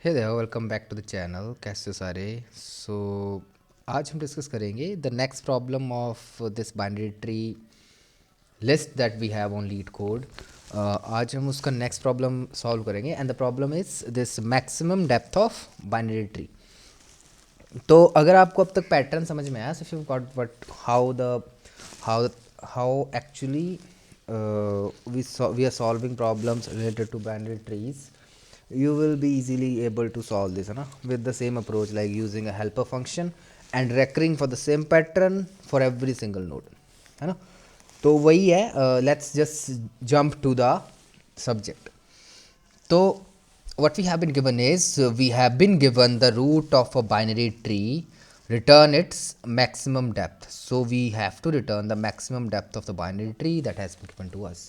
Hey there welcome back to the channel. कैसे हो सारे। आज हम डिस्कस करेंगे the next problem of this binary tree list that we have on LeetCode. आज हम उसका नेक्स्ट प्रॉब्लम सॉल्व करेंगे and the problem is this maximum depth of binary tree. तो अगर आपको अब तक पैटर्न समझ में आया, so you got what how how actually we are solving problems related to binary trees, you will be easily able to solve this है ना, with the same approach like using a helper function and recurring for the same pattern for every single node, है ना। तो वही है। Let's just jump to the subject. तो what we have been given is we have been given the root of a binary tree, return its maximum depth. So we have to return the maximum depth of the binary tree that has been given to us.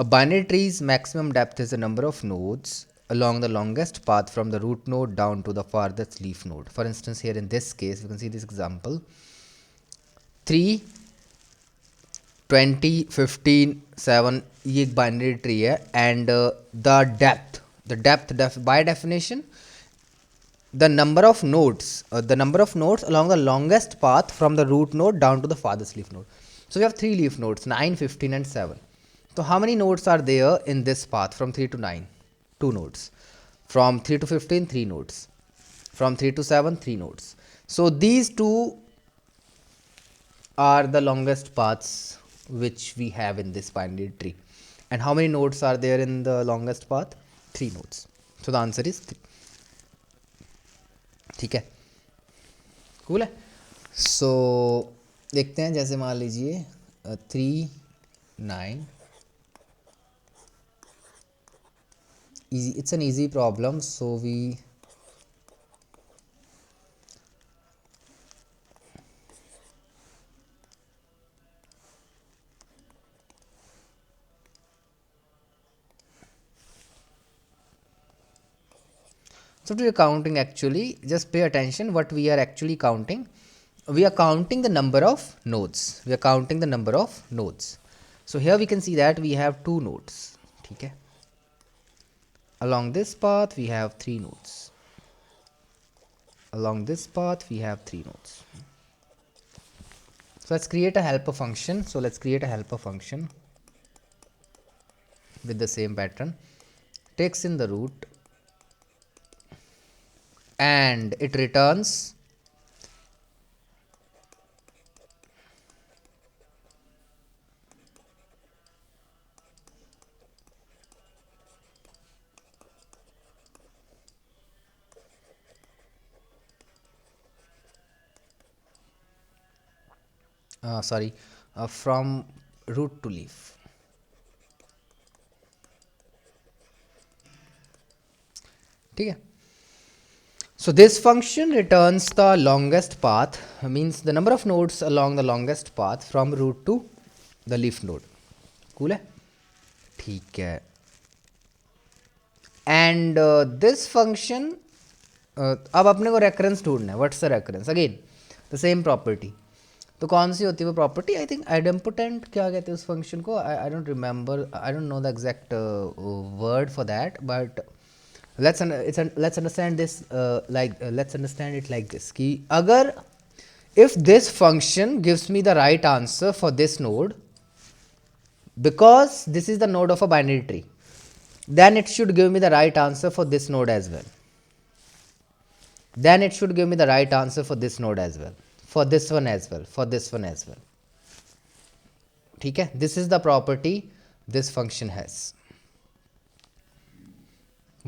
A binary tree's maximum depth is the number of nodes along the longest path from the root node down to the farthest leaf node. For instance, here in this case, we can see this example 3, 20, 15, 7. ये एक binary tree है and the depth by definition the number of nodes along the longest path from the root node down to the farthest leaf node. So we have 3 leaf nodes, 9, 15 and 7. So how many nodes are there in this path from 3 to 9? 2 nodes. From 3 to 15, 3 nodes. From 3 to 7, 3 nodes. So these two are the longest paths which we have in this binary tree. And how many nodes are there in the longest path? 3 nodes. So the answer is 3. ठीक है, cool है। सो देखते हैं, जैसे मान लीजिए 3, 9, easy, it's an easy problem. So we are counting, actually just pay attention what we are actually counting. We are counting the number of nodes. So here we can see that we have 2 nodes. ठीक है, along this path we have 3 nodes. Along this path we have 3 nodes. So let's create a helper function. With the same pattern, takes in the root and it returns from root to leaf. ठीक है, so this function returns the longest path, means the number of nodes along the longest path from root to the leaf node. Cool है, ठीक है। And this function, अब अपने को reference ढूंढना है। What's the reference? Again the same property. तो कौन सी होती है वो प्रॉपर्टी? आई थिंक आइडेम्पोटेंट, क्या कहते हैं उस फंक्शन को? I don't remember, I don't know the exact word for that, but let's understand this let's understand it like this, कि अगर if this function gives me the right answer for this node, because this is the node of a binary tree, then it should give me the right answer for this node as well. Then it should give me the right answer for this node as well, for this one as well, for this one as well. ठीक है, this is the property this function has.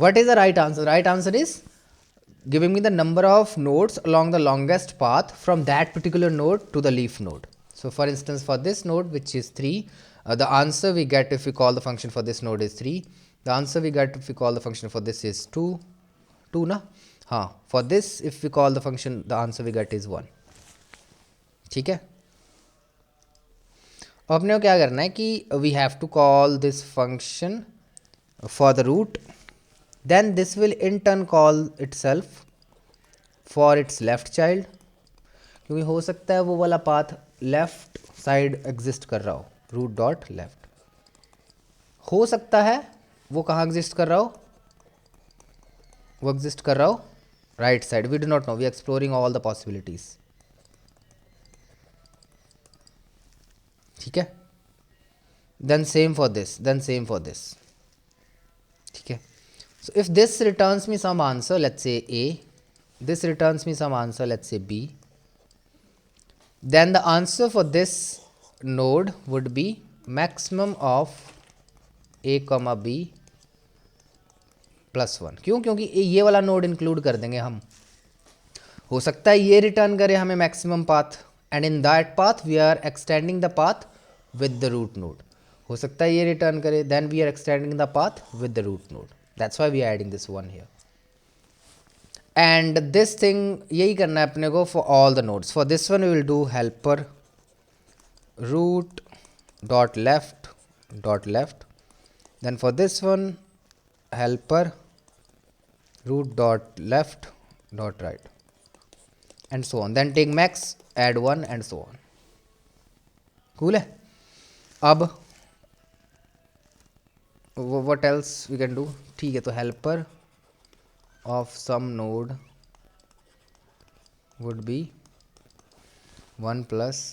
What is the right answer? Right answer is giving me the number of nodes along the longest path from that particular node to the leaf node. So for instance, for this node, which is 3, the answer we get if we call the function for this node is 3. The answer we get if we call the function for this is 2 ना, हाँ। For this, if we call the function, the answer we get is 1. ठीक है, अब अपने को क्या करना है कि we have to call this function for the root, then this will in turn call itself for its left child, क्योंकि हो सकता है वो वाला पाथ लेफ्ट साइड एग्जिस्ट कर रहा हो। रूट डॉट लेफ्ट हो सकता है वो कहाँ एग्जिस्ट कर रहा हो? वो एग्जिस्ट कर रहा हो right side, we do not know, we exploring all the possibilities, ठीक है. Then same for this, then same for this, ठीक है. So if this returns me some answer, let's say a, this returns me some answer, let's say b, then the answer for this node would be maximum of a comma b plus one. क्यों? क्योंकि ये वाला node include कर देंगे हम. हो सकता है ये रिटर्न करे हमें maximum path, and in that path we are extending the path with the root node. हो सकता है ये रिटर्न करे, then we are extending the path with the root node. That's why we are adding this one here. And this thing यही करना है अपने को for all the nodes. For this one we will do helper root dot left. Then for this one helper root dot left dot right, and so on. Then take max, add 1 and so on. Cool है. अब what else we can do? ठीक है, तो helper of some node would be 1 plus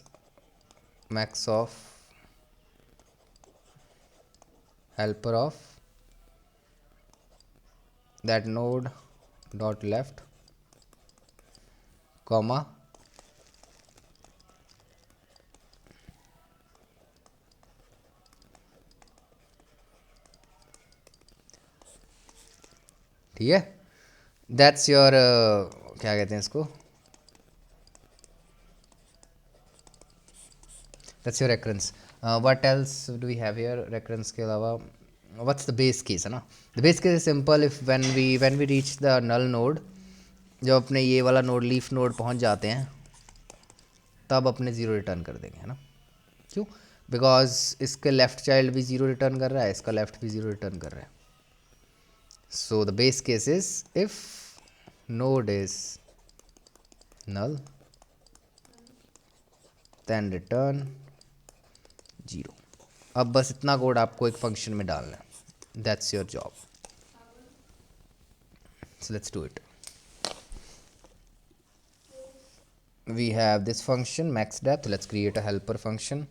max of helper of that node dot left comma ठीक है. That's your क्या कहते हैं इसको, that's your recurrence. What else do we have here recurrence के अलावा? व्हाट्स द बेस केस है ना. The base case is simple. If when we reach the null node, जब अपने ये वाला नोड लीफ नोड पहुंच जाते हैं तब अपने ज़ीरो रिटर्न कर देंगे, है ना. क्यों? बिकॉज इसके लेफ्ट चाइल्ड भी ज़ीरो रिटर्न कर रहा है, इसका लेफ्ट भी ज़ीरो रिटर्न कर रहा है. So the base case is if node is null then return 0. अब बस इतना कोड आपको एक फंक्शन में डालना है. That's your job. So let's do it. we have this function max depth. let's create a helper function.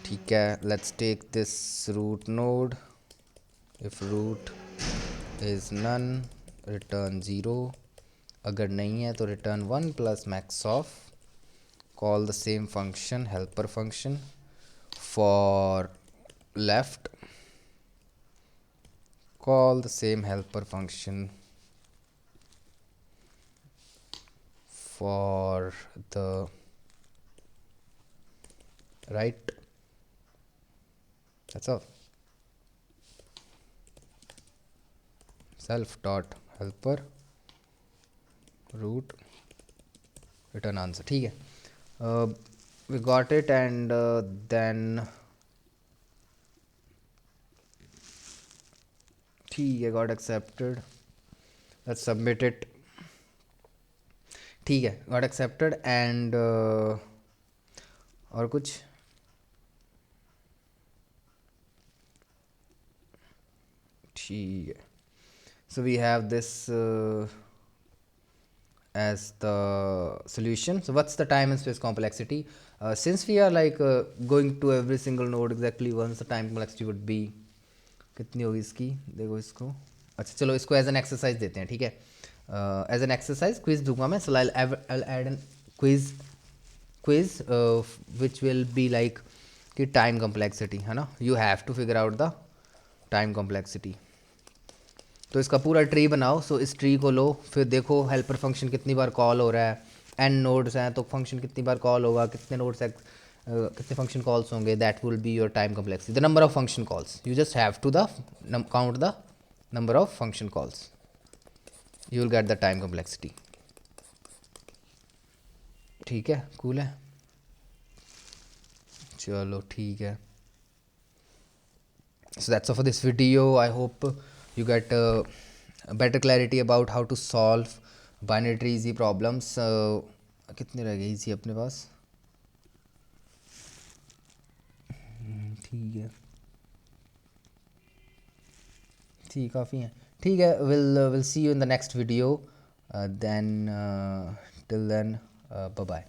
ठीक है. let's take this root node. if root is none return 0. अगर नहीं है तो return 1 plus max of. call the same function helper function for left. call the same helper function for the right. that's all. self dot helper root return answer. ठीक है. we got it, and then ठीक है, got accepted. let's submit it. ठीक है, got accepted. and और कुछ ठीक है. so we have this as the solution. so what's the time and space complexity? since we are like going to every single node exactly once, the time complexity would be कितनी होगी इसकी? देखो इसको. अच्छा चलो इसको एज एन एक्सरसाइज देते हैं. ठीक है, एज एन एक्सरसाइज क्विज दूंगा मैं. So I add an quiz which will be like कि टाइम कम्प्लेक्सिटी, है ना. You have to figure out the time complexity. तो इसका पूरा ट्री बनाओ. सो इस ट्री को लो, फिर देखो हेल्पर फंक्शन कितनी बार कॉल हो रहा है. एन नोड्स हैं तो फंक्शन कितनी बार कॉल होगा, कितने नोड्स कितने फंक्शन कॉल्स होंगे. That will be your time complexity. The number of function calls, you just have to the count the number of function calls, you will get the time complexity. ठीक है, cool है. चलो ठीक है. so that's all for this video. I hope you get better clarity about how to solve binary tree easy problems. कितने रह गए easy अपने पास? ठीक है ठीक काफ़ी हैं। ठीक है, will see you in the next video, then till then bye bye.